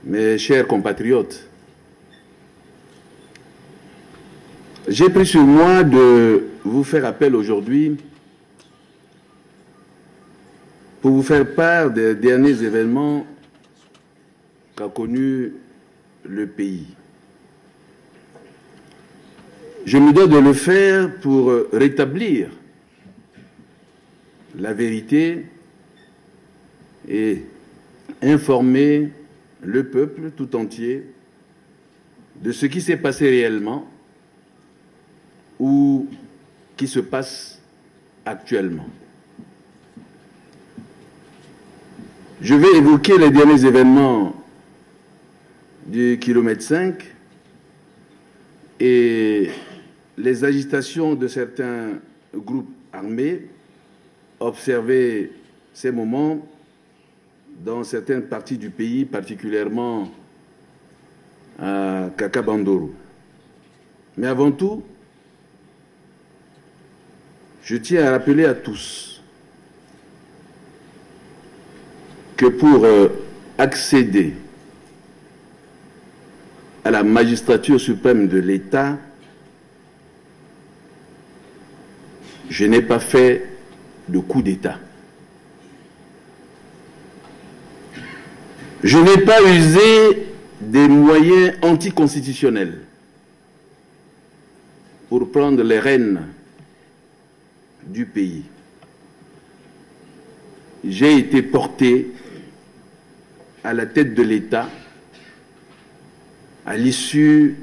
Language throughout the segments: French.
Mes chers compatriotes, j'ai pris sur moi de vous faire appel aujourd'hui pour vous faire part des derniers événements qu'a connus le pays. Je me dois de le faire pour rétablir la vérité et informer le peuple tout entier de ce qui s'est passé réellement ou qui se passe actuellement. Je vais évoquer les derniers événements du kilomètre 5 et les agitations de certains groupes armés observés ces moments dans certaines parties du pays, particulièrement à Kaka-Bandoro. Mais avant tout, je tiens à rappeler à tous que pour accéder à la magistrature suprême de l'État, je n'ai pas fait de coup d'État. Je n'ai pas usé des moyens anticonstitutionnels pour prendre les rênes du pays. J'ai été porté à la tête de l'État à l'issue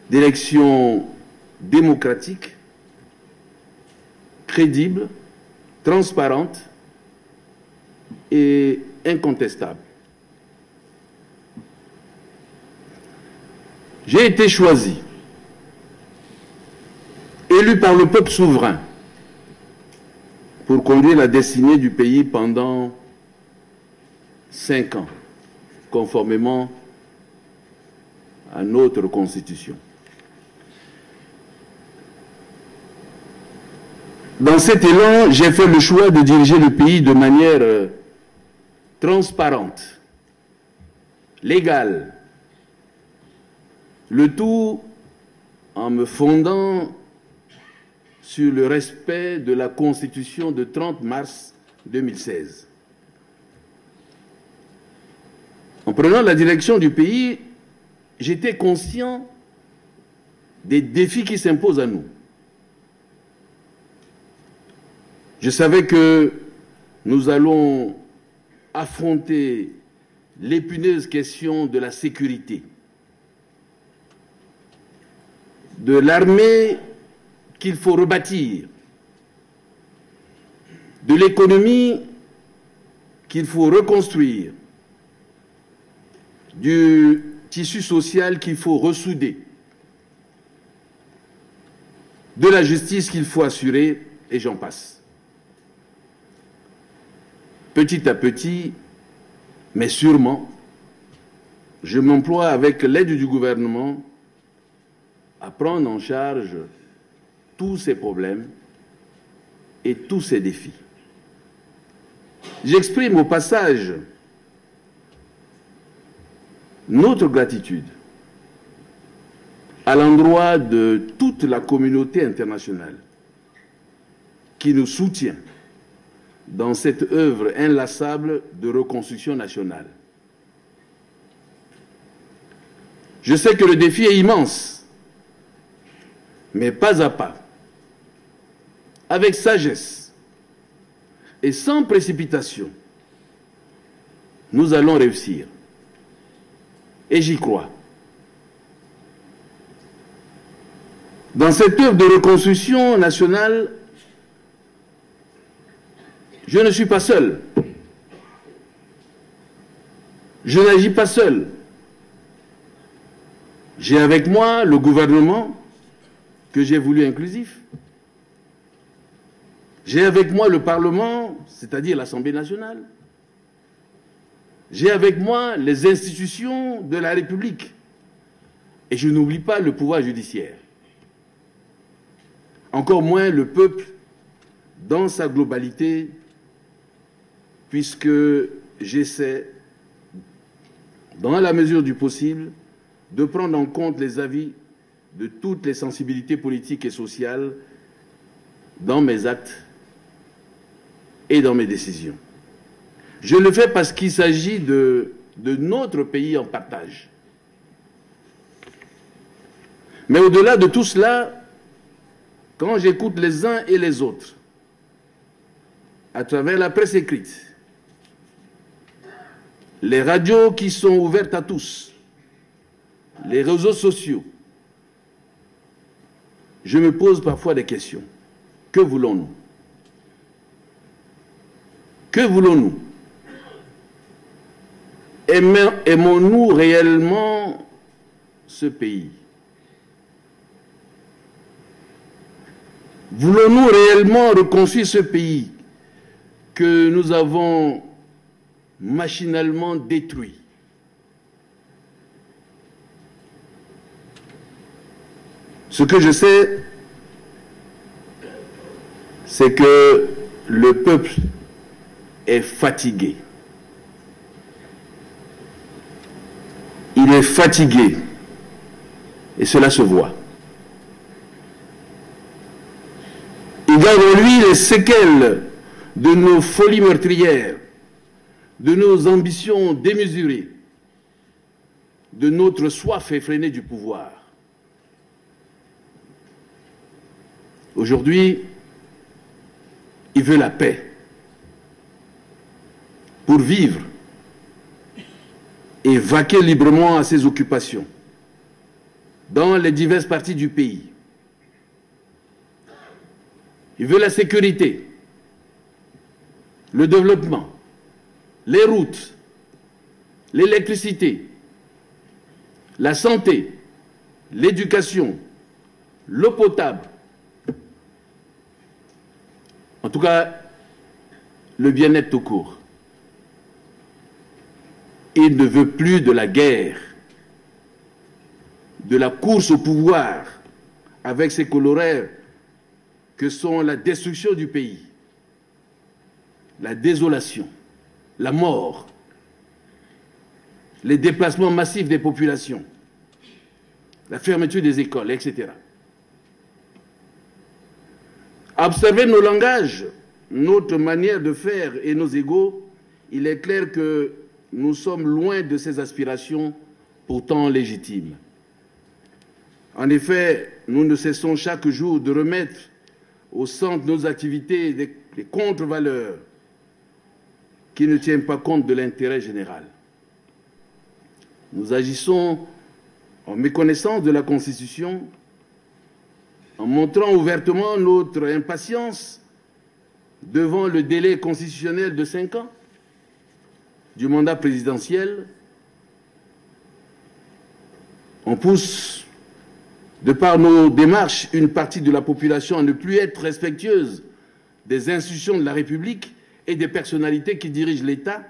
d'élections démocratiques, crédibles, transparentes et incontestables. J'ai été choisi, élu par le peuple souverain, pour conduire la destinée du pays pendant 5 ans, conformément à notre Constitution. Dans cet élan, j'ai fait le choix de diriger le pays de manière transparente, légale, le tout en me fondant sur le respect de la Constitution de 30 mars 2016. En prenant la direction du pays, j'étais conscient des défis qui s'imposent à nous. Je savais que nous allons affronter l'épineuse question de la sécurité, de l'armée qu'il faut rebâtir, de l'économie qu'il faut reconstruire, du tissu social qu'il faut ressouder, de la justice qu'il faut assurer, et j'en passe. Petit à petit, mais sûrement, je m'emploie avec l'aide du gouvernement à prendre en charge tous ces problèmes et tous ces défis. J'exprime au passage notre gratitude à l'endroit de toute la communauté internationale qui nous soutient dans cette œuvre inlassable de reconstruction nationale. Je sais que le défi est immense, mais pas à pas, avec sagesse et sans précipitation, nous allons réussir. Et j'y crois. Dans cette œuvre de reconstruction nationale, je ne suis pas seul. Je n'agis pas seul. J'ai avec moi le gouvernement que j'ai voulu inclusif. J'ai avec moi le Parlement, c'est-à-dire l'Assemblée nationale. J'ai avec moi les institutions de la République. Et je n'oublie pas le pouvoir judiciaire. Encore moins le peuple dans sa globalité, puisque j'essaie dans la mesure du possible, de prendre en compte les avis de toutes les sensibilités politiques et sociales dans mes actes et dans mes décisions. Je le fais parce qu'il s'agit de notre pays en partage. Mais au-delà de tout cela, quand j'écoute les uns et les autres, à travers la presse écrite, les radios qui sont ouvertes à tous, les réseaux sociaux, je me pose parfois des questions. Que voulons-nous? Que voulons-nous? Aimons-nous réellement ce pays? Voulons-nous réellement reconstruire ce pays que nous avons machinalement détruit? Ce que je sais, c'est que le peuple est fatigué. Il est fatigué. Et cela se voit. Il garde en lui les séquelles de nos folies meurtrières, de nos ambitions démesurées, de notre soif effrénée du pouvoir. Aujourd'hui, il veut la paix pour vivre et vaquer librement à ses occupations dans les diverses parties du pays. Il veut la sécurité, le développement, les routes, l'électricité, la santé, l'éducation, l'eau potable. En tout cas, le bien-être tout court. Il ne veut plus de la guerre, de la course au pouvoir avec ses coloraires que sont la destruction du pays, la désolation, la mort, les déplacements massifs des populations, la fermeture des écoles, etc. Observer nos langages, notre manière de faire et nos égos, il est clair que nous sommes loin de ces aspirations pourtant légitimes. En effet, nous ne cessons chaque jour de remettre au centre de nos activités des contre-valeurs qui ne tiennent pas compte de l'intérêt général. Nous agissons en méconnaissance de la Constitution, en montrant ouvertement notre impatience devant le délai constitutionnel de 5 ans du mandat présidentiel. On pousse, de par nos démarches, une partie de la population à ne plus être respectueuse des institutions de la République et des personnalités qui dirigent l'État.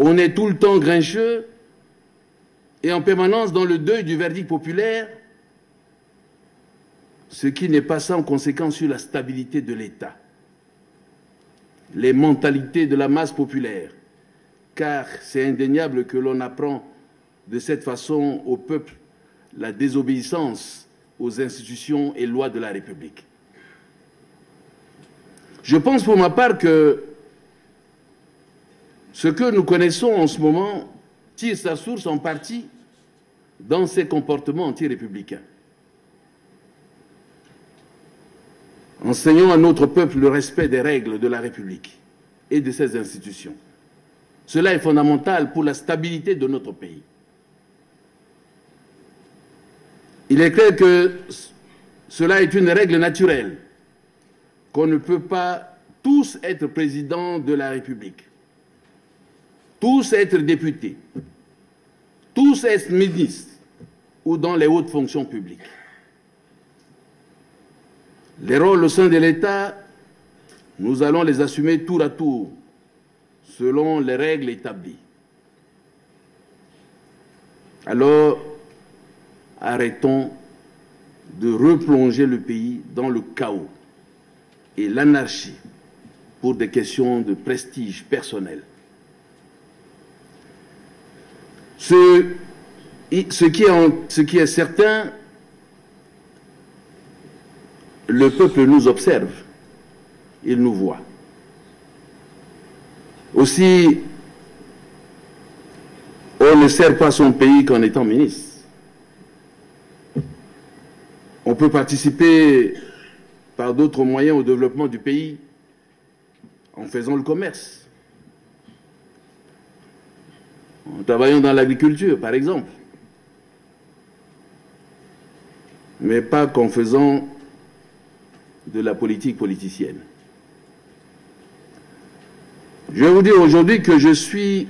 On est tout le temps grincheux et en permanence dans le deuil du verdict populaire, ce qui n'est pas sans conséquence sur la stabilité de l'État, les mentalités de la masse populaire, car c'est indéniable que l'on apprend de cette façon au peuple la désobéissance aux institutions et lois de la République. Je pense pour ma part que ce que nous connaissons en ce moment tire sa source en partie dans ces comportements anti-républicains. Enseignons à notre peuple le respect des règles de la République et de ses institutions. Cela est fondamental pour la stabilité de notre pays. Il est clair que cela est une règle naturelle, qu'on ne peut pas tous être président de la République, tous être députés, tous être ministres ou dans les hautes fonctions publiques. Les rôles au sein de l'État, nous allons les assumer tour à tour, selon les règles établies. Alors, arrêtons de replonger le pays dans le chaos et l'anarchie pour des questions de prestige personnel. Ce qui est certain, le peuple nous observe, il nous voit. Aussi, on ne sert pas son pays qu'en étant ministre. On peut participer par d'autres moyens au développement du pays en faisant le commerce, en travaillant dans l'agriculture, par exemple, mais pas qu'en faisant de la politique politicienne. Je vais vous dire aujourd'hui que je suis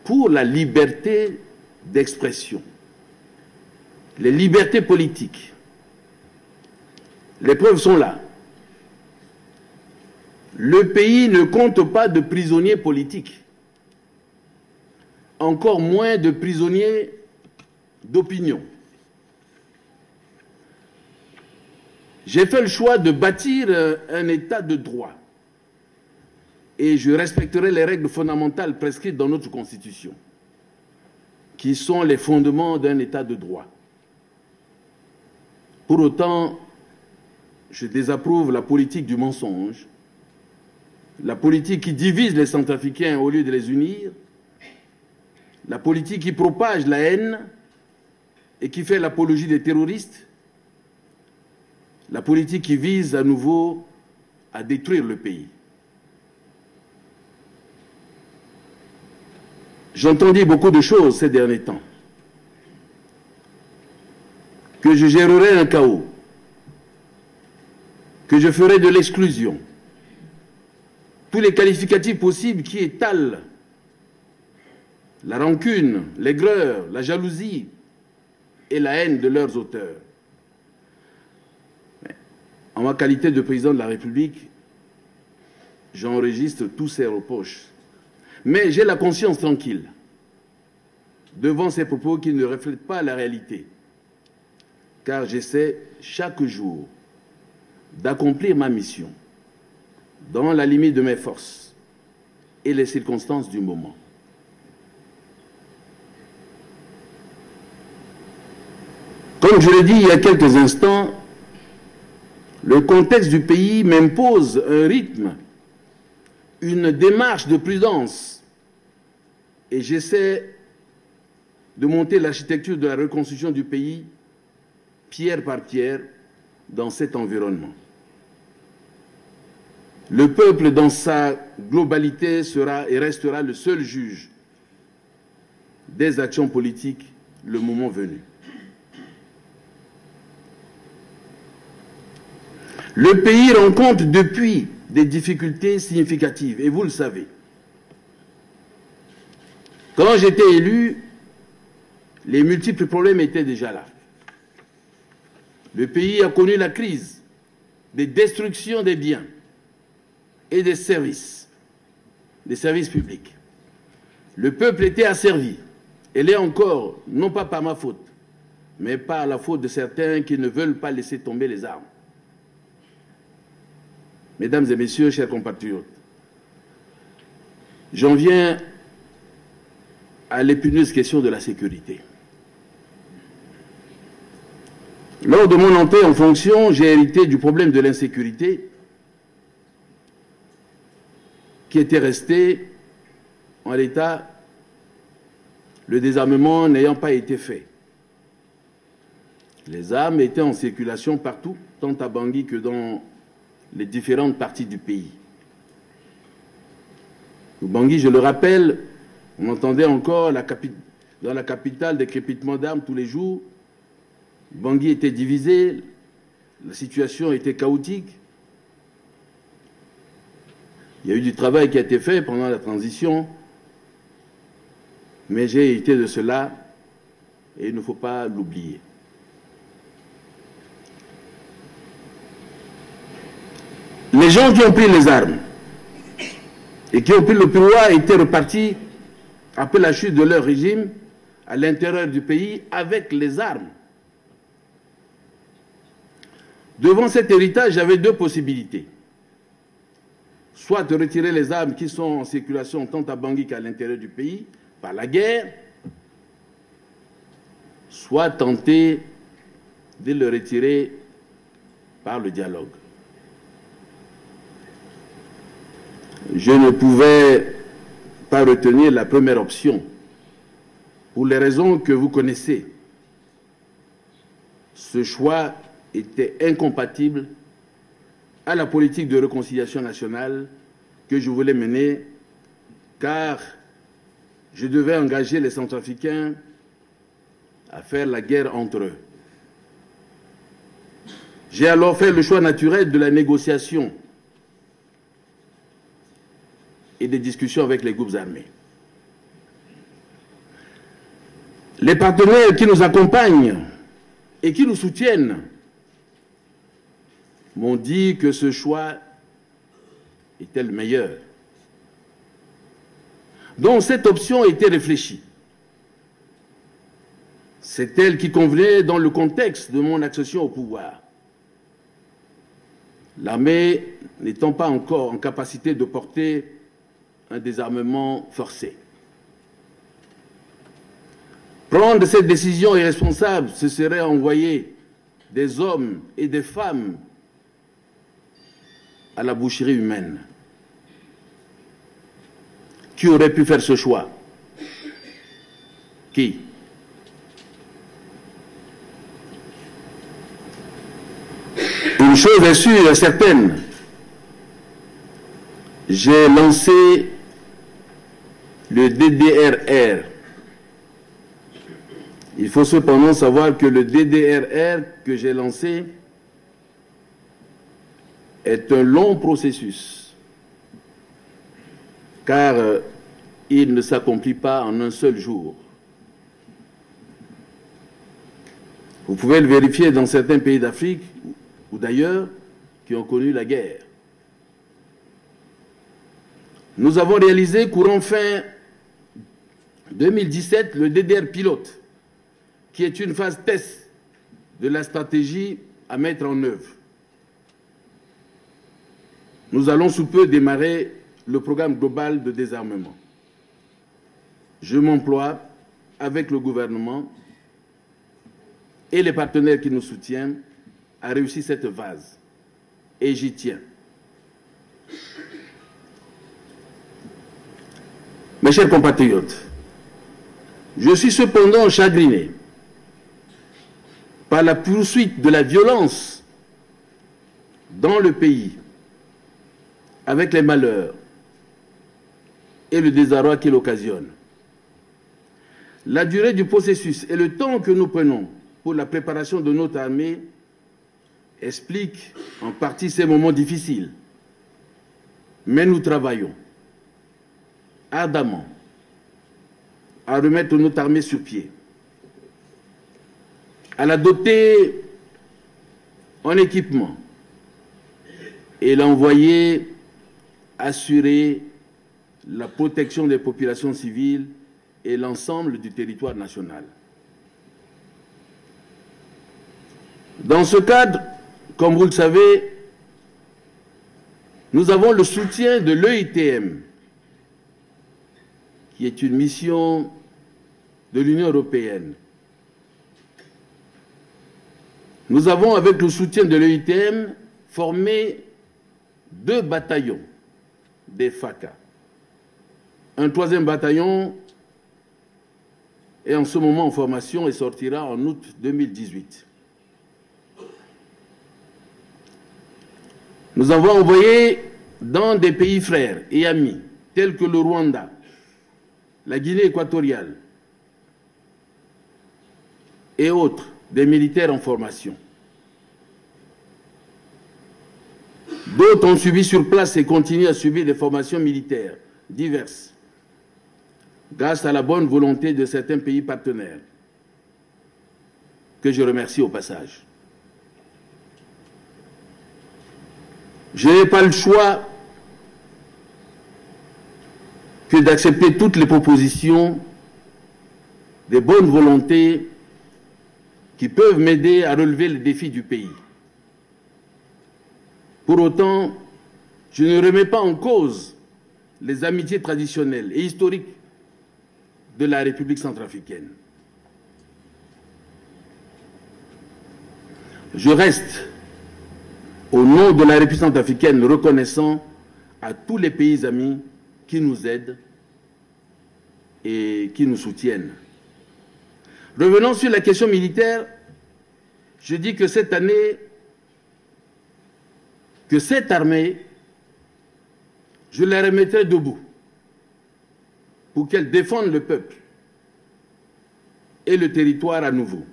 pour la liberté d'expression, les libertés politiques. Les preuves sont là. Le pays ne compte pas de prisonniers politiques, encore moins de prisonniers d'opinion. J'ai fait le choix de bâtir un État de droit et je respecterai les règles fondamentales prescrites dans notre Constitution, qui sont les fondements d'un État de droit. Pour autant, je désapprouve la politique du mensonge, la politique qui divise les Centrafricains au lieu de les unir, la politique qui propage la haine et qui fait l'apologie des terroristes, la politique qui vise à nouveau à détruire le pays. J'entends dire beaucoup de choses ces derniers temps, que je gérerai un chaos, que je ferai de l'exclusion, tous les qualificatifs possibles qui étalent la rancune, l'aigreur, la jalousie et la haine de leurs auteurs. En ma qualité de président de la République, j'enregistre tous ces reproches. Mais j'ai la conscience tranquille devant ces propos qui ne reflètent pas la réalité, car j'essaie chaque jour d'accomplir ma mission dans la limite de mes forces et les circonstances du moment. Comme je l'ai dit il y a quelques instants, le contexte du pays m'impose un rythme, une démarche de prudence, et j'essaie de monter l'architecture de la reconstruction du pays, pierre par pierre, dans cet environnement. Le peuple, dans sa globalité, sera et restera le seul juge des actions politiques le moment venu. Le pays rencontre depuis des difficultés significatives, et vous le savez. Quand j'étais élu, les multiples problèmes étaient déjà là. Le pays a connu la crise des destructions des biens et des services publics. Le peuple était asservi, et l'est encore, non pas par ma faute, mais par la faute de certains qui ne veulent pas laisser tomber les armes. Mesdames et messieurs, chers compatriotes, j'en viens à l'épineuse question de la sécurité. Lors de mon entrée en fonction, j'ai hérité du problème de l'insécurité qui était resté en l'état, le désarmement n'ayant pas été fait. Les armes étaient en circulation partout, tant à Bangui que dans les différentes parties du pays. Au Bangui, je le rappelle, on entendait encore dans la capitale des crépitements d'armes tous les jours. Bangui était divisé, la situation était chaotique. Il y a eu du travail qui a été fait pendant la transition, mais j'ai hérité de cela et il ne faut pas l'oublier. Les gens qui ont pris les armes et qui ont pris le pouvoir étaient repartis après la chute de leur régime à l'intérieur du pays avec les armes. Devant cet héritage, j'avais deux possibilités. Soit de retirer les armes qui sont en circulation tant à Bangui qu'à l'intérieur du pays, par la guerre, soit tenter de le retirer par le dialogue. Je ne pouvais pas retenir la première option, pour les raisons que vous connaissez. Ce choix était incompatible à la politique de réconciliation nationale que je voulais mener, car je devais engager les Centrafricains à faire la guerre entre eux. J'ai alors fait le choix naturel de la négociation et des discussions avec les groupes armés. Les partenaires qui nous accompagnent et qui nous soutiennent m'ont dit que ce choix était le meilleur. Donc cette option a été réfléchie. C'est elle qui convenait dans le contexte de mon accession au pouvoir. L'armée n'étant pas encore en capacité de porter un désarmement forcé. Prendre cette décision irresponsable, ce serait envoyer des hommes et des femmes à la boucherie humaine. Qui aurait pu faire ce choix? Qui? Une chose est sûre et certaine, j'ai lancé le DDRR. Il faut cependant savoir que le DDRR que j'ai lancé est un long processus, car il ne s'accomplit pas en un seul jour. Vous pouvez le vérifier dans certains pays d'Afrique ou d'ailleurs qui ont connu la guerre. Nous avons réalisé courant fin 2017 le DDR pilote, qui est une phase test de la stratégie à mettre en œuvre. Nous allons sous peu démarrer le programme global de désarmement. Je m'emploie avec le gouvernement et les partenaires qui nous soutiennent à réussir cette phase. Et j'y tiens. Mes chers compatriotes, je suis cependant chagriné par la poursuite de la violence dans le pays, avec les malheurs et le désarroi qu'il occasionne. La durée du processus et le temps que nous prenons pour la préparation de notre armée expliquent en partie ces moments difficiles. Mais nous travaillons ardemment à remettre notre armée sur pied, à la doter en équipement et l'envoyer assurer la protection des populations civiles et l'ensemble du territoire national. Dans ce cadre, comme vous le savez, nous avons le soutien de l'EITM, qui est une mission de l'Union européenne. Nous avons, avec le soutien de l'EITM, formé 2 bataillons des FACA. Un 3e bataillon est en ce moment en formation et sortira en août 2018. Nous avons envoyé dans des pays frères et amis, tels que le Rwanda, la Guinée équatoriale et autres, des militaires en formation. D'autres ont suivi sur place et continuent à subir des formations militaires diverses, grâce à la bonne volonté de certains pays partenaires, que je remercie au passage. Je n'ai pas le choix que d'accepter toutes les propositions des bonnes volontés qui peuvent m'aider à relever les défis du pays. Pour autant, je ne remets pas en cause les amitiés traditionnelles et historiques de la République centrafricaine. Je reste, au nom de la République centrafricaine, reconnaissant à tous les pays amis qui nous aident et qui nous soutiennent. Revenons sur la question militaire, je dis que cette année, que cette armée, je la remettrai debout pour qu'elle défende le peuple et le territoire à nouveau.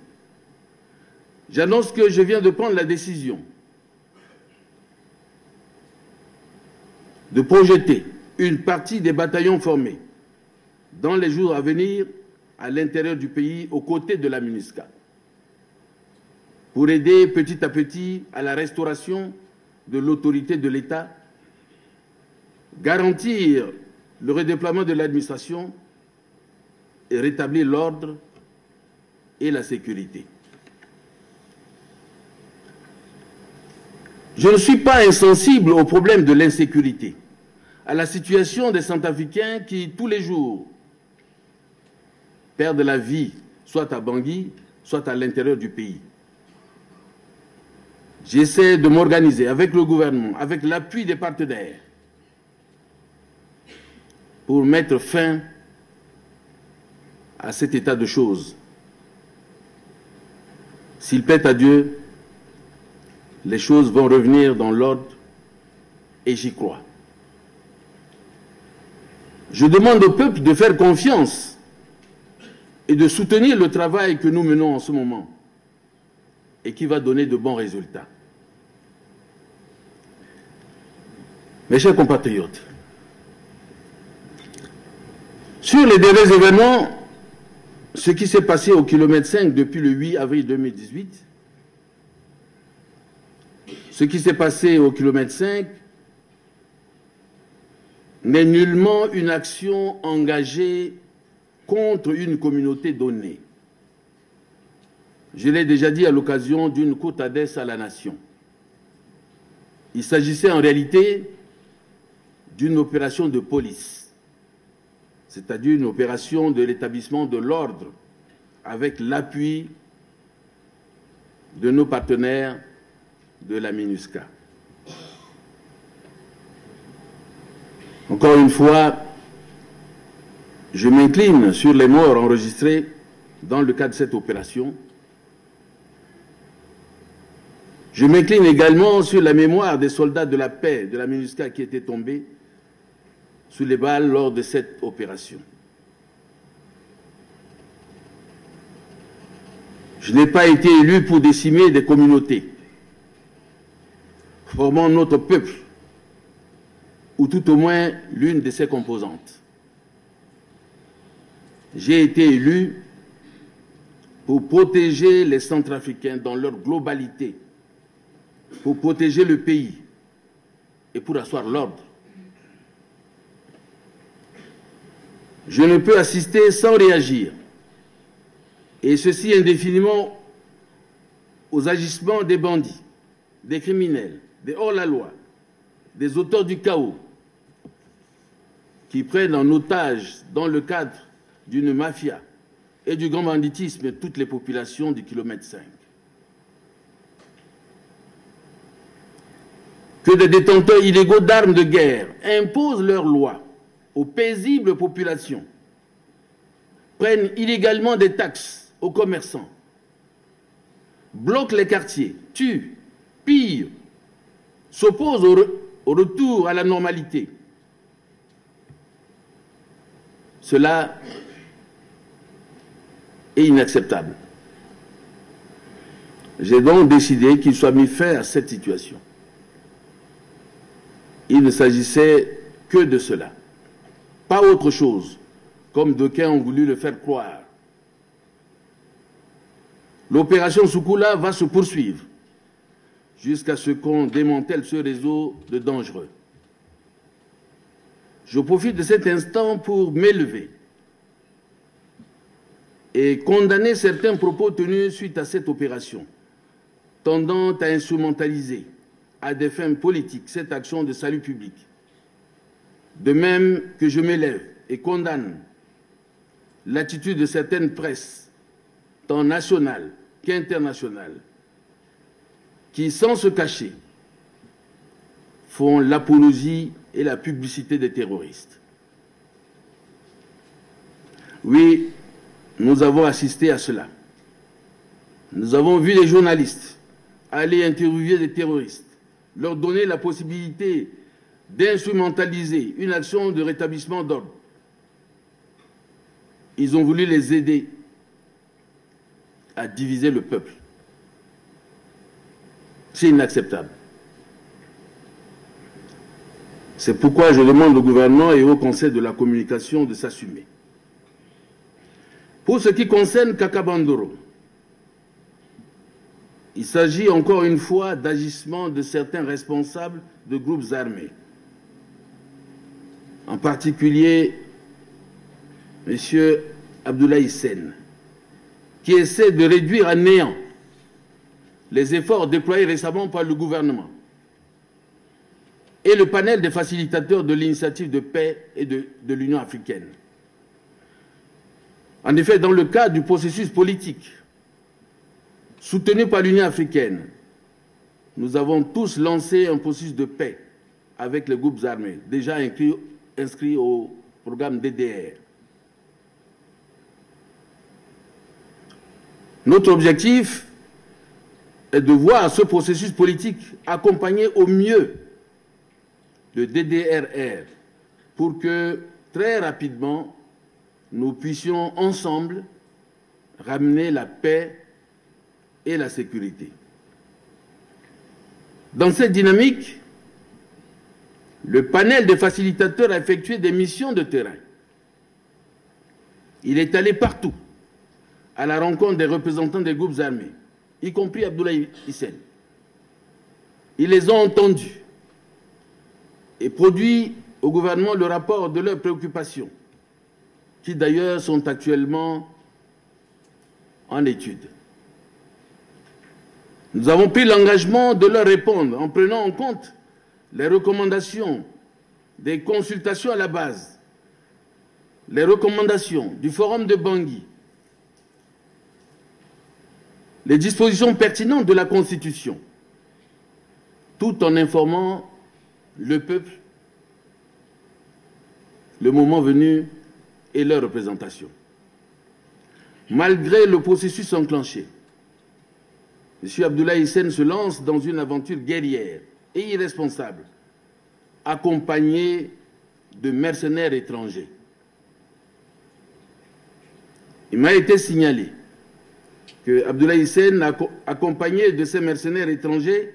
J'annonce que je viens de prendre la décision de projeter une partie des bataillons formés dans les jours à venir à l'intérieur du pays aux côtés de la MINUSCA pour aider petit à petit à la restauration de l'autorité de l'État, garantir le redéploiement de l'administration et rétablir l'ordre et la sécurité. Je ne suis pas insensible au problème de l'insécurité, à la situation des Centrafricains qui, tous les jours, perdent la vie, soit à Bangui, soit à l'intérieur du pays. J'essaie de m'organiser avec le gouvernement, avec l'appui des partenaires, pour mettre fin à cet état de choses. S'il plaît à Dieu, les choses vont revenir dans l'ordre et j'y crois. Je demande au peuple de faire confiance et de soutenir le travail que nous menons en ce moment et qui va donner de bons résultats. Mes chers compatriotes, sur les derniers événements, ce qui s'est passé au kilomètre 5 depuis le 8 avril 2018, ce qui s'est passé au kilomètre 5 n'est nullement une action engagée contre une communauté donnée. Je l'ai déjà dit à l'occasion d'une courte adresse à la nation. Il s'agissait en réalité d'une opération de police, c'est-à-dire une opération de l'établissement de l'ordre avec l'appui de nos partenaires de la MINUSCA. Encore une fois, je m'incline sur les morts enregistrés dans le cadre de cette opération. Je m'incline également sur la mémoire des soldats de la paix de la MINUSCA qui étaient tombés sous les balles lors de cette opération. Je n'ai pas été élu pour décimer des communautés formant notre peuple, ou tout au moins l'une de ses composantes. J'ai été élu pour protéger les Centrafricains dans leur globalité, pour protéger le pays et pour asseoir l'ordre. Je ne peux assister sans réagir, et ceci indéfiniment, aux agissements des bandits, des criminels, des hors-la-loi, des auteurs du chaos, qui prennent en otage, dans le cadre d'une mafia et du grand banditisme, toutes les populations du kilomètre 5. Que des détenteurs illégaux d'armes de guerre imposent leurs lois aux paisibles populations, prennent illégalement des taxes aux commerçants, bloquent les quartiers, tuent, pillent, s'opposent au retour à la normalité. Cela est inacceptable. J'ai donc décidé qu'il soit mis fin à cette situation. Il ne s'agissait que de cela, pas autre chose, comme d'aucuns ont voulu le faire croire. L'opération Soukoula va se poursuivre jusqu'à ce qu'on démantèle ce réseau de dangereux. Je profite de cet instant pour m'élever et condamner certains propos tenus suite à cette opération, tendant à instrumentaliser à des fins politiques cette action de salut public. De même que je m'élève et condamne l'attitude de certaines presses, tant nationales qu'internationales, qui, sans se cacher, font l'apologie et la publicité des terroristes. Oui, nous avons assisté à cela. Nous avons vu les journalistes aller interviewer des terroristes, leur donner la possibilité d'instrumentaliser une action de rétablissement d'ordre. Ils ont voulu les aider à diviser le peuple. C'est inacceptable. C'est pourquoi je demande au gouvernement et au Conseil de la communication de s'assumer. Pour ce qui concerne Kaka Bandoro, il s'agit encore une fois d'agissements de certains responsables de groupes armés, en particulier M. Abdoulaye Sen, qui essaie de réduire à néant les efforts déployés récemment par le gouvernement et le panel des facilitateurs de l'initiative de paix et de l'Union africaine. En effet, dans le cadre du processus politique soutenu par l'Union africaine, nous avons tous lancé un processus de paix avec les groupes armés, déjà inscrits au programme DDR. Notre objectif est de voir ce processus politique accompagné au mieux de DDRR pour que, très rapidement, nous puissions ensemble ramener la paix et la sécurité. Dans cette dynamique, le panel des facilitateurs a effectué des missions de terrain. Il est allé partout à la rencontre des représentants des groupes armés, y compris Abdoulaye Sen. Ils les ont entendus et produit au gouvernement le rapport de leurs préoccupations, qui d'ailleurs sont actuellement en étude. Nous avons pris l'engagement de leur répondre en prenant en compte les recommandations des consultations à la base, les recommandations du Forum de Bangui, les dispositions pertinentes de la Constitution, tout en informant le peuple, le moment venu, et leur représentation. Malgré le processus enclenché, M. Abdoulaye Sen se lance dans une aventure guerrière et irresponsable, accompagné de mercenaires étrangers. Il m'a été signalé que Abdoulaye Sen, accompagné de ces mercenaires étrangers,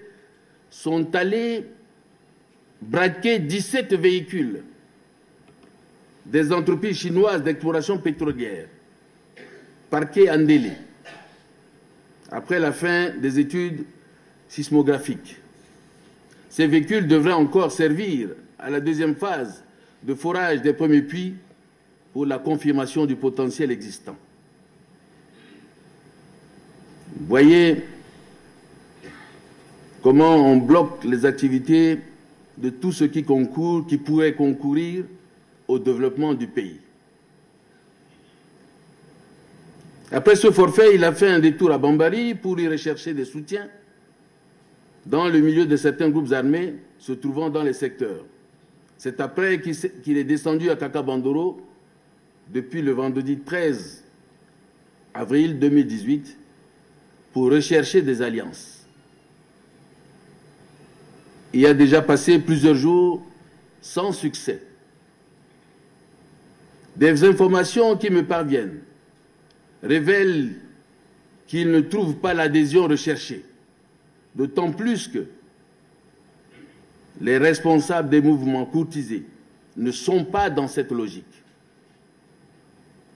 sont allés braquer 17 véhicules des entreprises chinoises d'exploration pétrolière, parquées à Ndélé, après la fin des études sismographiques. Ces véhicules devraient encore servir à la deuxième phase de forage des premiers puits pour la confirmation du potentiel existant. Vous voyez comment on bloque les activités de tout ce qui concourt, qui pourrait concourir au développement du pays. Après ce forfait, il a fait un détour à Bambari pour y rechercher des soutiens dans le milieu de certains groupes armés se trouvant dans les secteurs. C'est après qu'il est descendu à Kaka Bandoro depuis le vendredi 13 avril 2018 pour rechercher des alliances. Il a déjà passé plusieurs jours sans succès. Des informations qui me parviennent révèlent qu'il ne trouve pas l'adhésion recherchée, d'autant plus que les responsables des mouvements courtisés ne sont pas dans cette logique,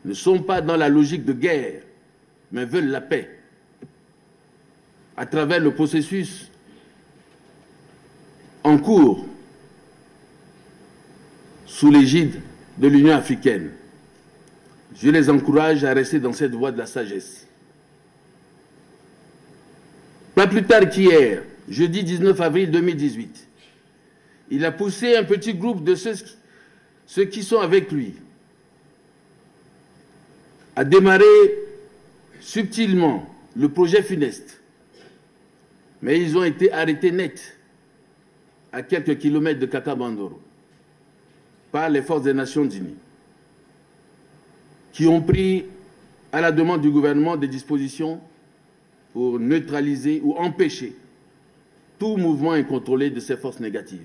ne sont pas dans la logique de guerre, mais veulent la paix à travers le processus en cours sous l'égide de l'Union africaine. Je les encourage à rester dans cette voie de la sagesse. Pas plus tard qu'hier, jeudi 19 avril 2018, il a poussé un petit groupe de ceux qui sont avec lui a démarré subtilement le projet funeste, mais ils ont été arrêtés net à quelques kilomètres de Kaka-Bandoro par les forces des Nations Unies, qui ont pris, à la demande du gouvernement, des dispositions pour neutraliser ou empêcher tout mouvement incontrôlé de ces forces négatives.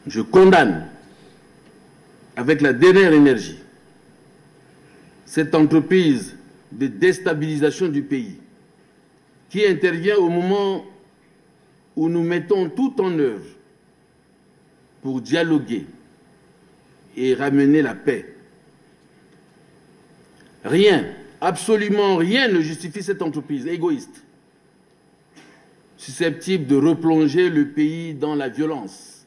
Je condamne avec la dernière énergie cette entreprise de déstabilisation du pays qui intervient au moment où nous mettons tout en œuvre pour dialoguer et ramener la paix. Rien, absolument rien ne justifie cette entreprise égoïste, susceptible de replonger le pays dans la violence.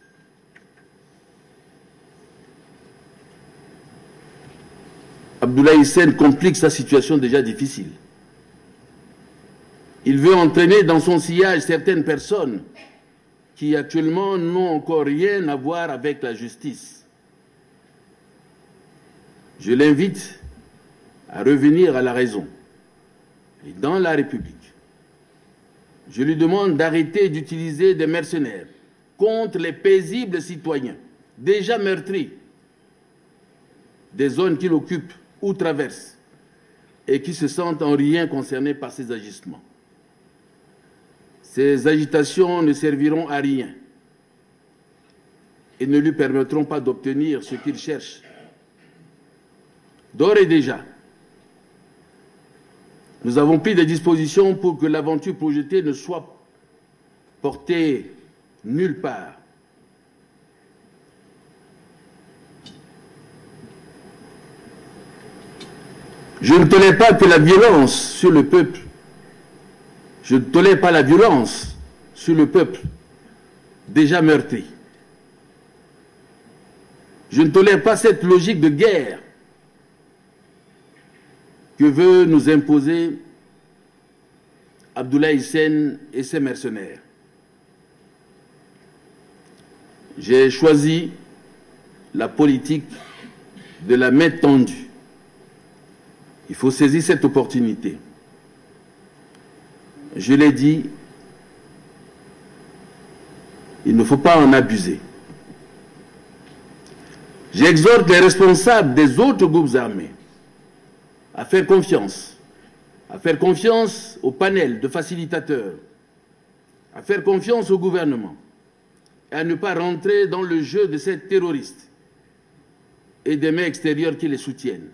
Abdoulaye Hissène complique sa situation déjà difficile. Il veut entraîner dans son sillage certaines personnes qui actuellement n'ont encore rien à voir avec la justice. Je l'invite à revenir à la raison et dans la République. Je lui demande d'arrêter d'utiliser des mercenaires contre les paisibles citoyens déjà meurtris des zones qu'il occupe ou traverse et qui se sentent en rien concernés par ces agissements. Ces agitations ne serviront à rien et ne lui permettront pas d'obtenir ce qu'il cherche. D'ores et déjà, nous avons pris des dispositions pour que l'aventure projetée ne soit portée nulle part. Je ne tolère pas que la violence sur le peuple, je ne tolère pas la violence sur le peuple déjà meurtri. Je ne tolère pas cette logique de guerre que veut nous imposer Abdoulaye Hissène et ses mercenaires. J'ai choisi la politique de la main tendue. Il faut saisir cette opportunité. Je l'ai dit, il ne faut pas en abuser. J'exhorte les responsables des autres groupes armés à faire confiance au panel de facilitateurs, à faire confiance au gouvernement et à ne pas rentrer dans le jeu de ces terroristes et des mains extérieures qui les soutiennent.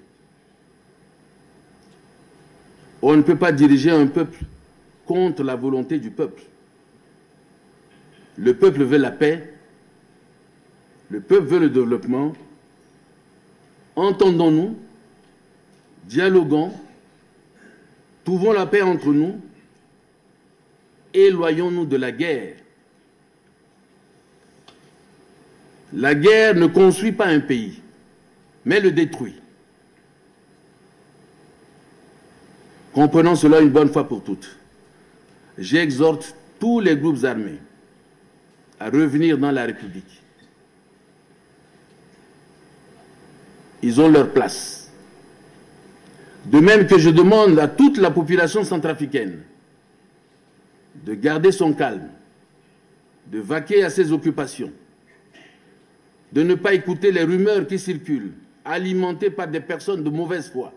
On ne peut pas diriger un peuple contre la volonté du peuple. Le peuple veut la paix, le peuple veut le développement. Entendons-nous, dialoguons, trouvons la paix entre nous, éloignons-nous de la guerre. La guerre ne construit pas un pays, mais le détruit. Comprenons cela une bonne fois pour toutes. J'exhorte tous les groupes armés à revenir dans la République. Ils ont leur place. De même que je demande à toute la population centrafricaine de garder son calme, de vaquer à ses occupations, de ne pas écouter les rumeurs qui circulent, alimentées par des personnes de mauvaise foi.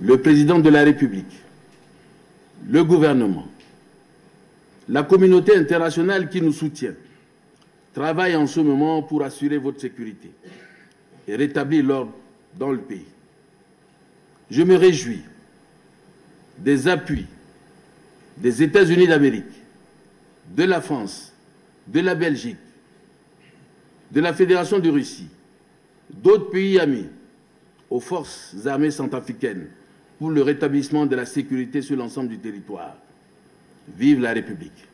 Le président de la République, le gouvernement, la communauté internationale qui nous soutient, travaillent en ce moment pour assurer votre sécurité et rétablir l'ordre dans le pays. Je me réjouis des appuis des États-Unis d'Amérique, de la France, de la Belgique, de la Fédération de Russie, d'autres pays amis aux forces armées centrafricaines pour le rétablissement de la sécurité sur l'ensemble du territoire. Vive la République!